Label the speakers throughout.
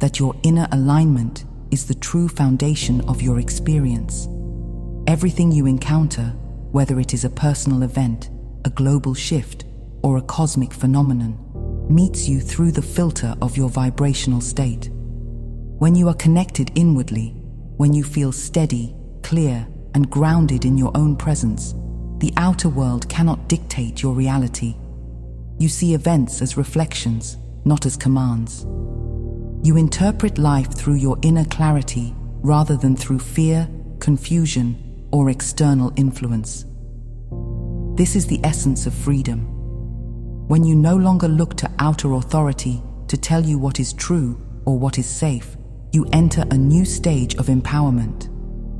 Speaker 1: that your inner alignment is the true foundation of your experience. Everything you encounter, whether it is a personal event, a global shift, or a cosmic phenomenon, meets you through the filter of your vibrational state. When you are connected inwardly, when you feel steady, clear, and grounded in your own presence, the outer world cannot dictate your reality. You see events as reflections, not as commands. You interpret life through your inner clarity rather than through fear, confusion, or external influence. This is the essence of freedom. When you no longer look to outer authority to tell you what is true or what is safe, you enter a new stage of empowerment.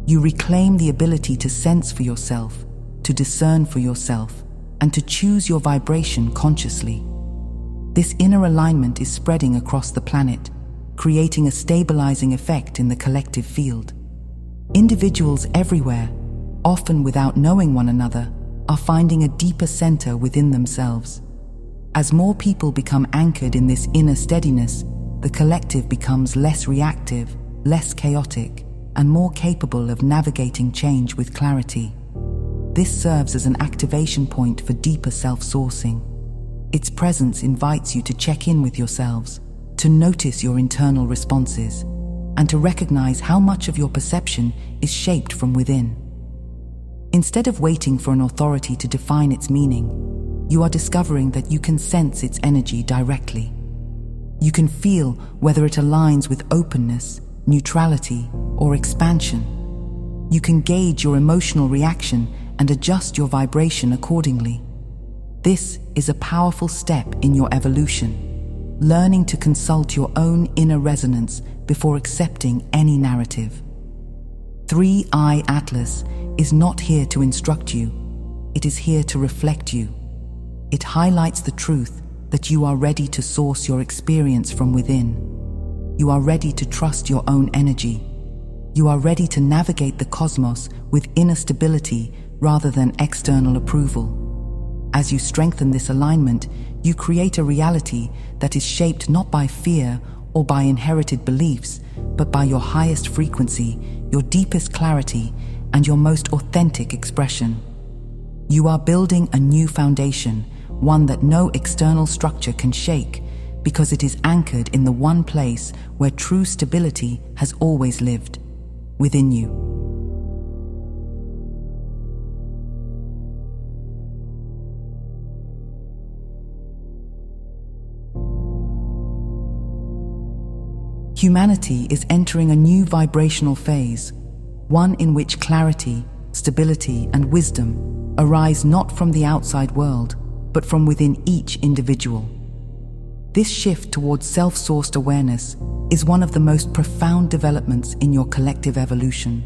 Speaker 1: You reclaim the ability to sense for yourself, to discern for yourself, and to choose your vibration consciously. This inner alignment is spreading across the planet, creating a stabilizing effect in the collective field. Individuals everywhere, often without knowing one another, are finding a deeper center within themselves. As more people become anchored in this inner steadiness, the collective becomes less reactive, less chaotic, and more capable of navigating change with clarity. This serves as an activation point for deeper self-sourcing. Its presence invites you to check in with yourselves, to notice your internal responses, and to recognize how much of your perception is shaped from within. Instead of waiting for an authority to define its meaning, you are discovering that you can sense its energy directly. You can feel whether it aligns with openness, neutrality, or expansion. You can gauge your emotional reaction and adjust your vibration accordingly. This is a powerful step in your evolution, learning to consult your own inner resonance before accepting any narrative. 3i Atlas is not here to instruct you, it is here to reflect you. It highlights the truth that you are ready to source your experience from within. You are ready to trust your own energy. You are ready to navigate the cosmos with inner stability rather than external approval. As you strengthen this alignment, you create a reality that is shaped not by fear or by inherited beliefs, but by your highest frequency, your deepest clarity, and your most authentic expression. You are building a new foundation, one that no external structure can shake, because it is anchored in the one place where true stability has always lived, within you. Humanity is entering a new vibrational phase, one in which clarity, stability, and wisdom arise not from the outside world, but from within each individual. This shift towards self-sourced awareness is one of the most profound developments in your collective evolution.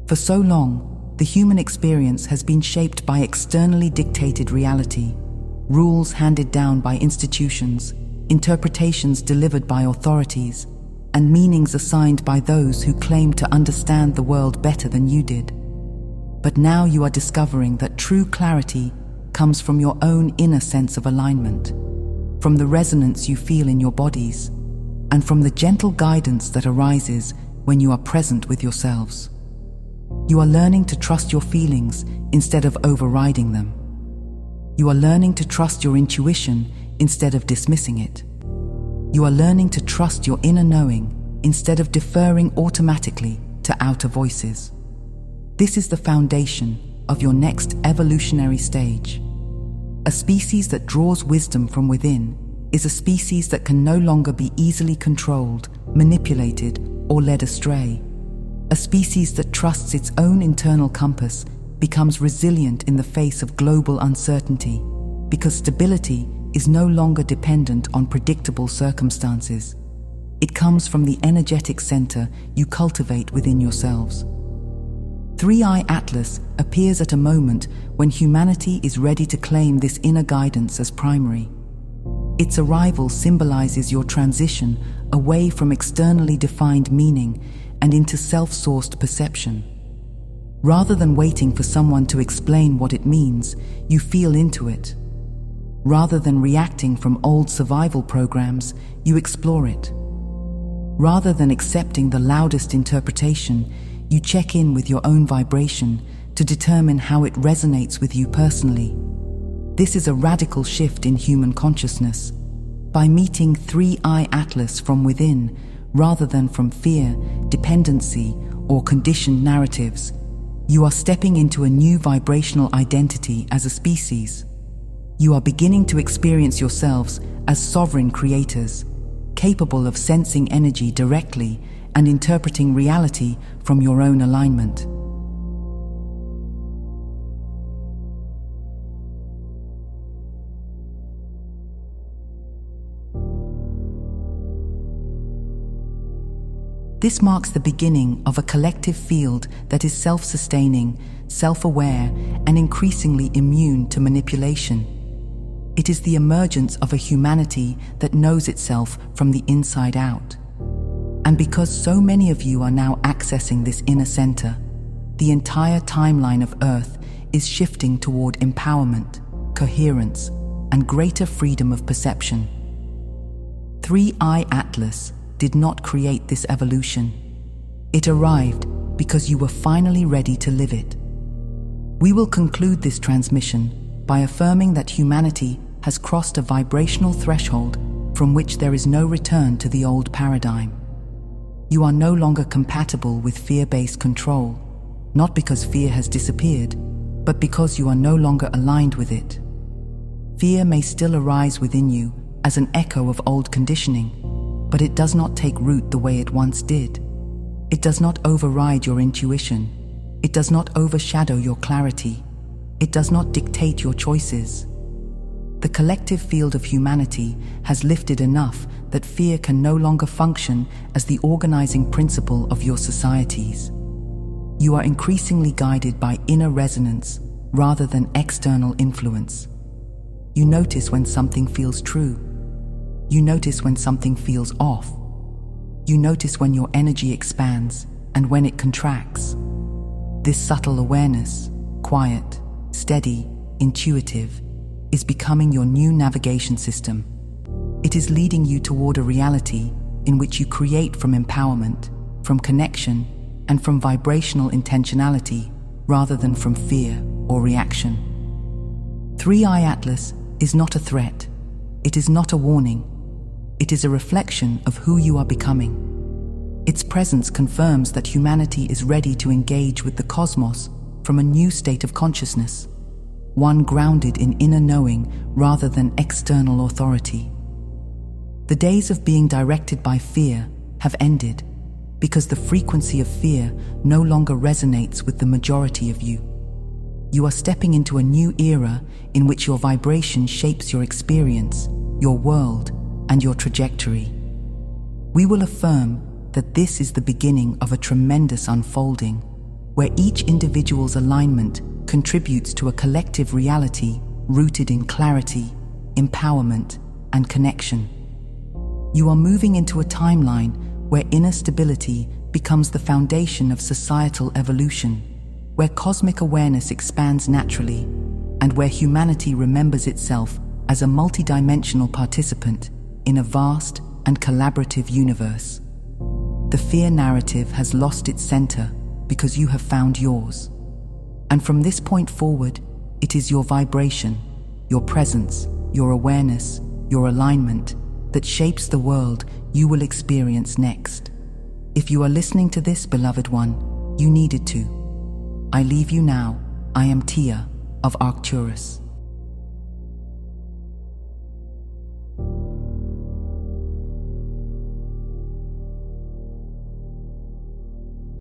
Speaker 1: For so long, the human experience has been shaped by externally dictated reality, rules handed down by institutions, interpretations delivered by authorities, and meanings assigned by those who claim to understand the world better than you did. But now you are discovering that true clarity comes from your own inner sense of alignment, from the resonance you feel in your bodies, and from the gentle guidance that arises when you are present with yourselves. You are learning to trust your feelings instead of overriding them. You are learning to trust your intuition instead of dismissing it. You are learning to trust your inner knowing instead of deferring automatically to outer voices. This is the foundation of your next evolutionary stage. A species that draws wisdom from within is a species that can no longer be easily controlled, manipulated, or led astray. A species that trusts its own internal compass becomes resilient in the face of global uncertainty, because stability is no longer dependent on predictable circumstances. It comes from the energetic center you cultivate within yourselves. 3i Atlas appears at a moment when humanity is ready to claim this inner guidance as primary. Its arrival symbolizes your transition away from externally defined meaning and into self-sourced perception. Rather than waiting for someone to explain what it means, you feel into it. Rather than reacting from old survival programs, you explore it. Rather than accepting the loudest interpretation, you check in with your own vibration to determine how it resonates with you personally. This is a radical shift in human consciousness. By meeting 3I Atlas from within, rather than from fear, dependency, or conditioned narratives, you are stepping into a new vibrational identity as a species. You are beginning to experience yourselves as sovereign creators, capable of sensing energy directly and interpreting reality from your own alignment. This marks the beginning of a collective field that is self-sustaining, self-aware, and increasingly immune to manipulation. It is the emergence of a humanity that knows itself from the inside out. And because so many of you are now accessing this inner center, the entire timeline of Earth is shifting toward empowerment, coherence, and greater freedom of perception. 3I Atlas did not create this evolution. It arrived because you were finally ready to live it. We will conclude this transmission by affirming that humanity has crossed a vibrational threshold from which there is no return to the old paradigm. You are no longer compatible with fear-based control, not because fear has disappeared, but because you are no longer aligned with it. Fear may still arise within you as an echo of old conditioning, but it does not take root the way it once did. It does not override your intuition. It does not overshadow your clarity. It does not dictate your choices. The collective field of humanity has lifted enough that fear can no longer function as the organizing principle of your societies. You are increasingly guided by inner resonance rather than external influence. You notice when something feels true. You notice when something feels off. You notice when your energy expands and when it contracts. This subtle awareness, quiet, steady, intuitive, is becoming your new navigation system. It is leading you toward a reality in which you create from empowerment, from connection, and from vibrational intentionality rather than from fear or reaction. 3I Atlas is not a threat. It is not a warning. It is a reflection of who you are becoming. Its presence confirms that humanity is ready to engage with the cosmos from a new state of consciousness, one grounded in inner knowing rather than external authority. The days of being directed by fear have ended because the frequency of fear no longer resonates with the majority of you. You are stepping into a new era in which your vibration shapes your experience, your world, and your trajectory. We will affirm that this is the beginning of a tremendous unfolding, where each individual's alignment contributes to a collective reality rooted in clarity, empowerment, and connection. You are moving into a timeline where inner stability becomes the foundation of societal evolution, where cosmic awareness expands naturally, and where humanity remembers itself as a multidimensional participant in a vast and collaborative universe. The fear narrative has lost its center because you have found yours. And from this point forward, it is your vibration, your presence, your awareness, your alignment that shapes the world you will experience next. If you are listening to this, beloved one, you needed to. I leave you now. I am Tia of Arcturus.